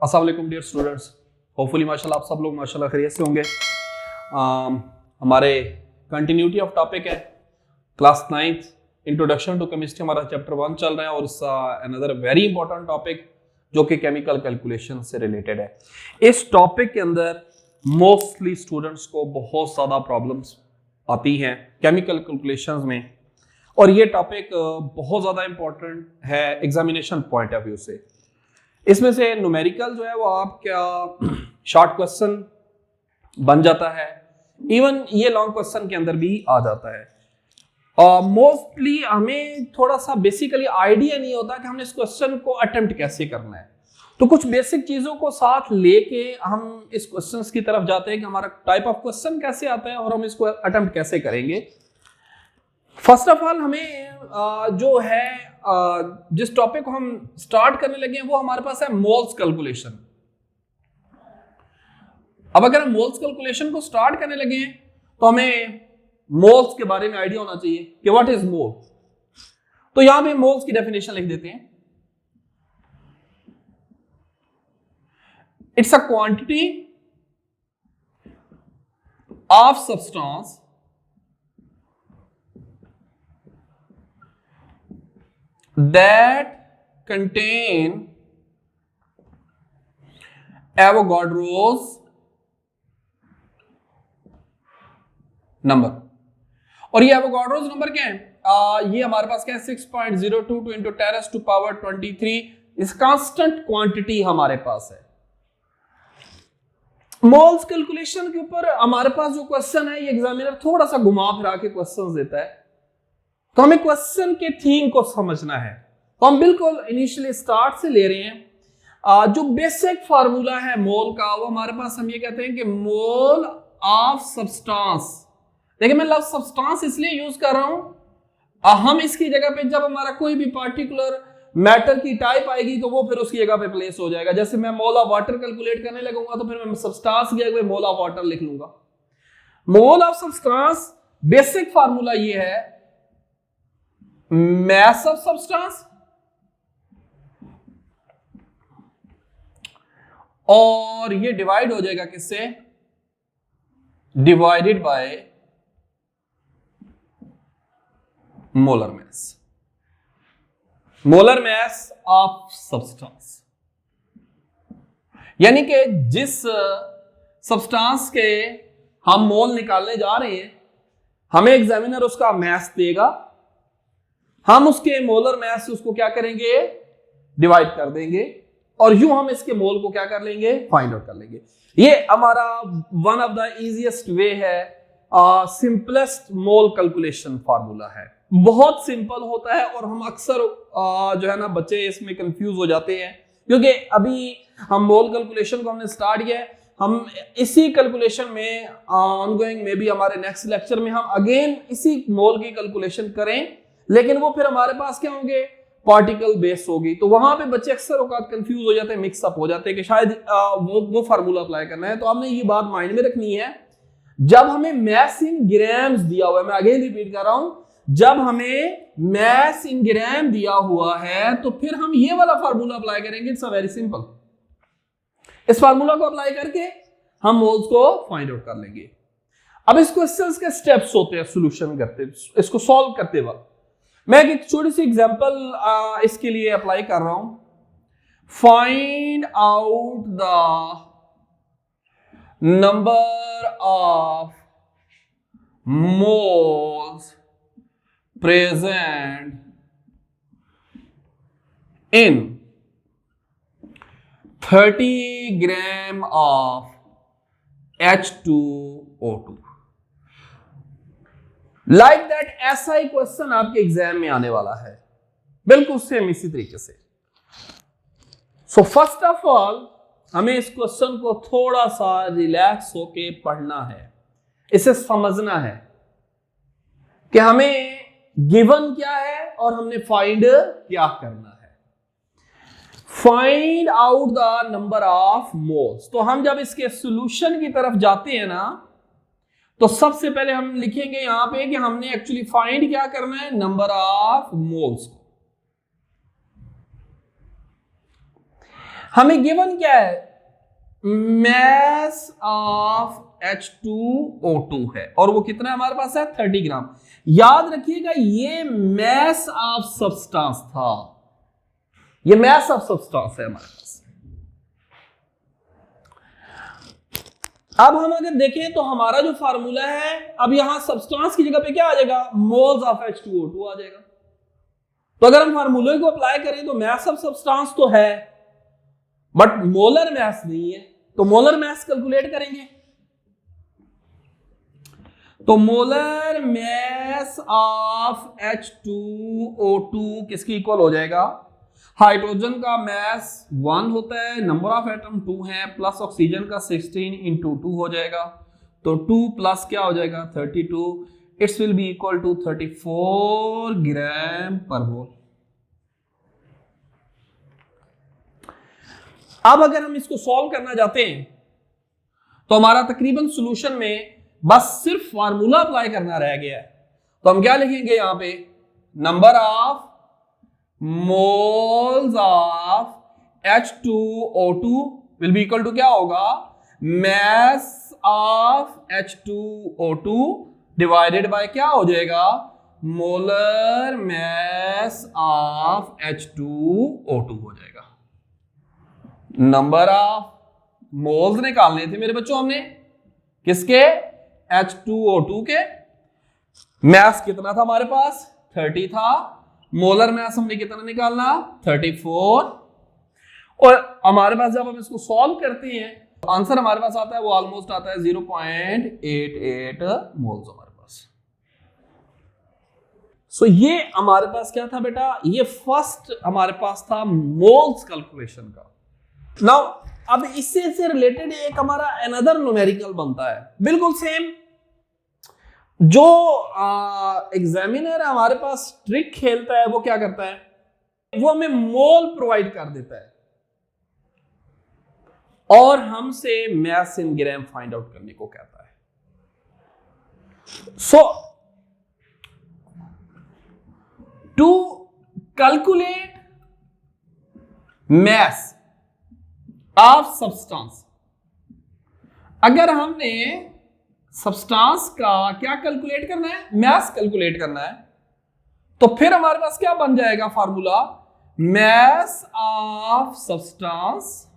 अस्सलाम वालेकुम dear students, hopefully माशाल्लाह आप सब लोग माशाल्लाह खैरियत से होंगे। हमारे कंटिन्यूटी ऑफ टॉपिक है class 9th introduction to chemistry, हमारा चैप्टर 1 चल रहा है और इसका अनदर वेरी इंपॉर्टेंट टॉपिक जो कि केमिकल कैलकुलेशन से रिलेटेड है। इस टॉपिक के अंदर मोस्टली स्टूडेंट्स को बहुत ज़्यादा प्रॉब्लम्स आती हैं केमिकल कैलकुलेशंस में, और ये टॉपिक बहुत ज़्यादा इंपॉर्टेंट है एग्जामिनेशन पॉइंट ऑफ व्यू से। इसमें से न्यूमेरिकल जो है वो आपका शॉर्ट क्वेश्चन बन जाता है, इवन ये लॉन्ग क्वेश्चन के अंदर भी आ जाता है। मोस्टली हमें थोड़ा सा बेसिकली आइडिया नहीं होता कि हमने इस क्वेश्चन को अटेम्प्ट कैसे करना है, तो कुछ बेसिक चीज़ों को साथ लेके हम इस क्वेश्चन की तरफ जाते हैं कि हमारा टाइप ऑफ क्वेश्चन कैसे आता है और हम इसको अटेम्प्ट कैसे करेंगे। फर्स्ट ऑफ ऑल हमें जो है जिस टॉपिक को हम स्टार्ट करने लगे हैं वो हमारे पास है मोल्स कैलकुलेशन। अब अगर हम मोल्स कैलकुलेशन को स्टार्ट करने लगे हैं तो हमें मोल्स के बारे में आइडिया होना चाहिए कि व्हाट इज मोल। तो यहां पे मोल्स की डेफिनेशन लिख देते हैं। It's a quantity of substance that contain Avogadro's number. और ये Avogadro's नंबर क्या है? ये हमारे पास क्या है 6.022 into 10⁻23 इस कांस्टेंट क्वांटिटी हमारे पास है। मोल्स कैलकुलेशन के ऊपर हमारे पास जो क्वेश्चन है ये एग्जामिनर थोड़ा सा घुमा फिरा के क्वेश्चन देता है, तो हमें क्वेश्चन के थीम को समझना है। तो हम बिल्कुल इनिशियली स्टार्ट से ले रहे हैं। जो बेसिक फार्मूला है मोल का वो हमारे पास हम ये कहते हैं कि मोल ऑफ सब्सटेंस। देखिए मैं लफ्ज सब्सटेंस इसलिए यूज कर रहा हूं, हम इसकी जगह पे जब हमारा कोई भी पार्टिकुलर मैटर की टाइप आएगी तो वो फिर उसकी जगह पे प्लेस हो जाएगा। जैसे मैं मोल ऑफ वाटर कैलकुलेट करने लगूंगा तो फिर मैं सब्सटेंस की जगह मोल ऑफ वाटर लिख लूंगा। Mole of substance basic formula ये है mass of substance और ये डिवाइड हो जाएगा किससे? Divided by molar mass. Molar mass of substance, यानी कि जिस सब्सटेंस के हम मोल निकालने जा रहे हैं हमें एग्जामिनर उसका मैस देगा, हम उसके मोलर मैस से उसको क्या करेंगे? डिवाइड कर देंगे, और यूं हम इसके मोल को क्या कर लेंगे? फाइंड आउट कर लेंगे। ये हमारा one of the easiest way है, सिंपलेस्ट मोल कैलकुलेशन फार्मूला है। बहुत सिंपल होता है और हम अक्सर जो है ना बच्चे इसमें कंफ्यूज हो जाते हैं, क्योंकि अभी हम मोल कैलकुलेशन को हमने स्टार्ट किया है। हम इसी कैलकुलेशन में ऑनगोइंग में भी हमारे नेक्स्ट लेक्चर में हम अगेन इसी मोल की कैलकुलेशन करें, लेकिन वो फिर हमारे पास क्या होंगे? पार्टिकल बेस होगी। तो वहां पे बच्चे अक्सर औकात कंफ्यूज हो जाते हैं, मिक्सअप हो जाते हैं कि शायद वो फार्मूला अप्लाई करना है। तो हमने ये बात माइंड में रखनी है, जब हमें मैस इन ग्राम्स दिया हुआ है, मैं अगेन रिपीट कर रहा हूं, जब हमें मैस इन ग्राम दिया हुआ है तो फिर हम ये वाला फार्मूला अप्लाई करेंगे। It's a very simple. इस फार्मूला को अप्लाई करके हम मोल्स को फाइंड आउट कर लेंगे। अब इस क्वेश्चन के स्टेप्स होते हैं सोल्यूशन करते, इसको सॉल्व करते वक्त। मैं एक छोटी सी एग्जांपल इसके लिए अप्लाई कर रहा हूं। Find out the number of moles present in 30 gram of H2O2। Like that ऐसा ही क्वेश्चन आपके एग्जाम में आने वाला है, बिल्कुल सेम इसी तरीके से। सो फर्स्ट ऑफ ऑल हमें इस क्वेश्चन को थोड़ा सा रिलैक्स होके पढ़ना है, इसे समझना है कि हमें गिवन क्या है और हमने फाइंड क्या करना है। Find out the number of moles. तो हम जब इसके सॉल्यूशन की तरफ जाते हैं ना, तो सबसे पहले हम लिखेंगे यहां पे कि हमने एक्चुअली फाइंड क्या करना है? नंबर ऑफ मोल्स को। हमें गिवन क्या है, मैस ऑफ H2O2 है और वो कितना है हमारे पास है 30 ग्राम। याद रखिएगा ये मैस ऑफ सब्सटेंस था, ये मैस ऑफ सब्सटेंस है हमारे पास। अब हम अगर देखें तो हमारा जो फार्मूला है, अब यहां सब्सटेंस की जगह पे क्या आ जाएगा, मोल्स ऑफ H2O2 आ जाएगा। तो अगर हम फार्मूले को अप्लाई करें तो मैस ऑफ सब्सटेंस तो है बट मोलर मैस नहीं है, तो मोलर मैस कैलकुलेट करेंगे। तो मोलर मैस ऑफ H2O2 किसकी इक्वल हो जाएगा, हाइड्रोजन का मैस 1 होता है, नंबर ऑफ एटम 2 है, प्लस ऑक्सीजन का 16 इंटू 2 हो जाएगा, तो 2 प्लस क्या हो जाएगा 32, it's will be equal to 34 gram per mole. अब अगर हम इसको सॉल्व करना चाहते हैं तो हमारा तकरीबन सॉल्यूशन में बस सिर्फ फार्मूला अप्लाई करना रह गया है। तो हम क्या लिखेंगे यहां पे, number of moles of H2O2 will be equal to क्या होगा, mass of H2O2 divided by क्या हो जाएगा, मोलर मैस ऑफ H2O2 हो जाएगा। नंबर ऑफ मोल्स निकालने थे मेरे बच्चों हमने, किसके, H2O2 के। मैस कितना था हमारे पास 30 था, मोलर मैस हमने कितना निकालना 34, और हमारे पास जब हम इसको सॉल्व करते हैं तो आंसर हमारे पास आता है वो ऑलमोस्ट आता है 0.88 मोल्स हमारे पास। सो ये हमारे पास क्या था बेटा, ये फर्स्ट हमारे पास था मोल्स कैलकुलेशन का। नाउ अब इससे से रिलेटेड एक हमारा अनदर न्यूमेरिकल बनता है बिल्कुल सेम, जो एग्जामिनर हमारे पास ट्रिक खेलता है वो क्या करता है, वो हमें मोल प्रोवाइड कर देता है और हमसे mass in gram find out करने को कहता है। So to calculate mass of substance, अगर हमने सब्सटेंस का क्या कैलकुलेट करना है, मैस कैलकुलेट करना है, तो फिर हमारे पास क्या बन जाएगा formula, mass of substance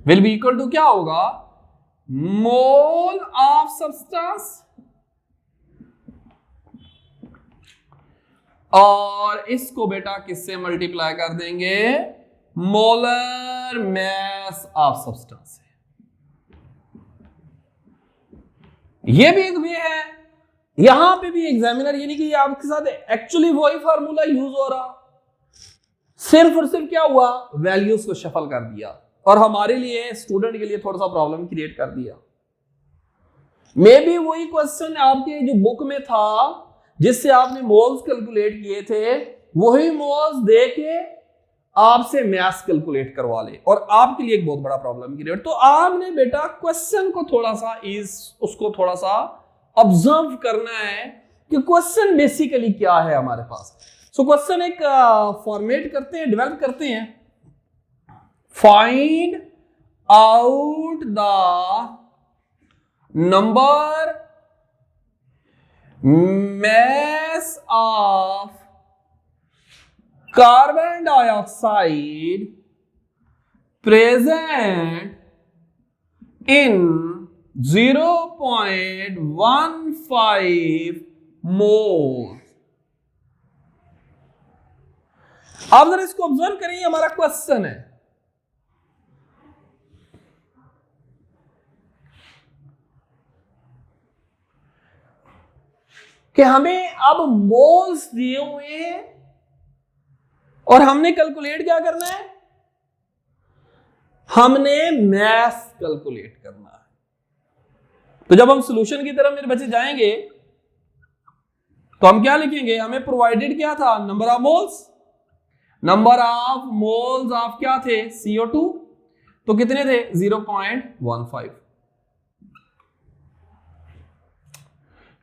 will be equal to क्या होगा, मोल ऑफ सब्सटेंस, और इसको बेटा किससे मल्टीप्लाई कर देंगे, मोलर मैस ऑफ सब्सटेंस। ये भी एक वे है, यहां पे भी एग्जामिनर यानी कि आपके साथ एक्चुअली वही फार्मूला यूज हो रहा, सिर्फ और सिर्फ क्या हुआ, वैल्यूज को शफल कर दिया और हमारे लिए स्टूडेंट के लिए थोड़ा सा प्रॉब्लम क्रिएट कर दिया। मे बी वही क्वेश्चन आपके जो बुक में था जिससे आपने मोल्स कैलकुलेट किए थे, वही मोल्स दे के आपसे मैस कैलकुलेट करवा ले और आपके लिए एक बहुत बड़ा प्रॉब्लम क्रिएट। तो आपने बेटा क्वेश्चन को थोड़ा सा उसको थोड़ा सा ऑब्जर्व करना है कि क्वेश्चन बेसिकली क्या है हमारे पास। सो क्वेश्चन एक फॉर्मेट करते हैं, डेवलप करते हैं, find out the number mass of carbon dioxide present in 0.15 मोल। आप जरा इसको ऑब्जर्व करिए, हमारा क्वेश्चन है कि हमें अब मोल्स दिए हुए हैं और हमने कैलकुलेट क्या करना है, हमने मैस कैलकुलेट करना है। तो जब हम सॉल्यूशन की तरफ मेरे बच्चे जाएंगे तो हम क्या लिखेंगे, हमें प्रोवाइडेड क्या था, number of moles, number of moles of क्या थे CO2, तो कितने थे 0.15।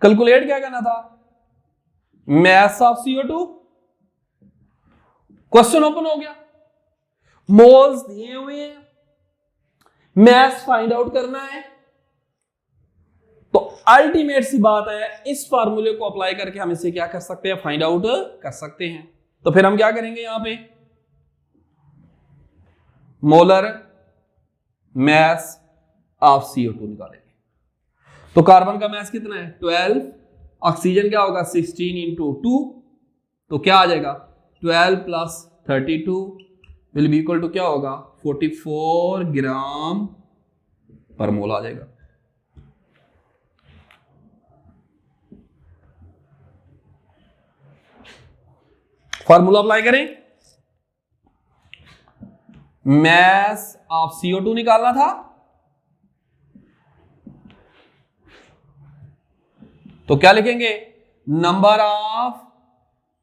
कैलकुलेट क्या करना था, mass of CO2। Question open हो गया, मोल्स दिए हुए हैं, मास फाइंड आउट करना है। तो अल्टीमेट सी बात है, इस फार्मूले को अप्लाई करके हम इसे क्या कर सकते हैं, फाइंड आउट कर सकते हैं। तो फिर हम क्या करेंगे, यहां पे मोलर मास ऑफ CO2 निकालेंगे। तो कार्बन का मास कितना है 12, ऑक्सीजन क्या होगा 16 इंटू 2, तो क्या आ जाएगा 12 plus 32 will be equal to क्या होगा 44 ग्राम पर मोल आ जाएगा। फॉर्मूला अप्लाई करें, मास ऑफ CO2 निकालना था, तो क्या लिखेंगे number of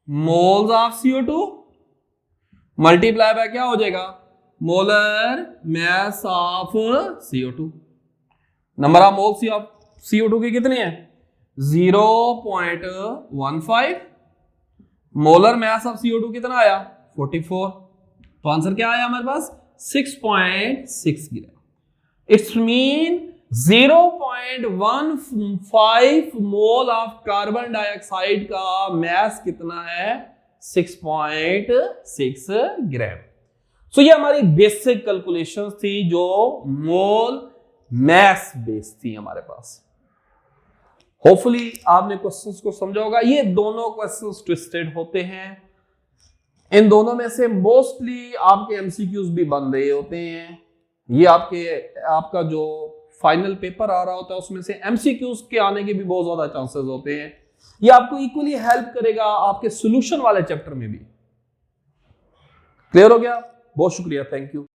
moles of CO2 multiply by क्या हो जाएगा molar mass of CO2। Number of moles of CO2 के कितने हैं 0.15, मोलर मास ऑफ CO2 कितना आया 44, तो आंसर क्या आया हमारे पास 6.6 gram. It's mean 0.15 mole of carbon dioxide का मास कितना है 6.6 ग्राम। सो ये हमारी बेसिक कैलकुलेशंस थी जो मोल मास बेस्ड थी हमारे पास। होपफुली आपने क्वेश्चंस को समझा होगा। ये दोनों क्वेश्चंस ट्विस्टेड होते हैं, इन दोनों में से मोस्टली आपके एमसीक्यूज भी बन रहे होते हैं। ये आपका जो फाइनल पेपर आ रहा होता है उसमें से एमसीक्यूज के आने के भी बहुत ज्यादा चांसेस होते हैं। ये आपको इक्वली हेल्प करेगा आपके सॉल्यूशन वाले चैप्टर में भी। क्लियर हो गया? बहुत शुक्रिया, थैंक यू।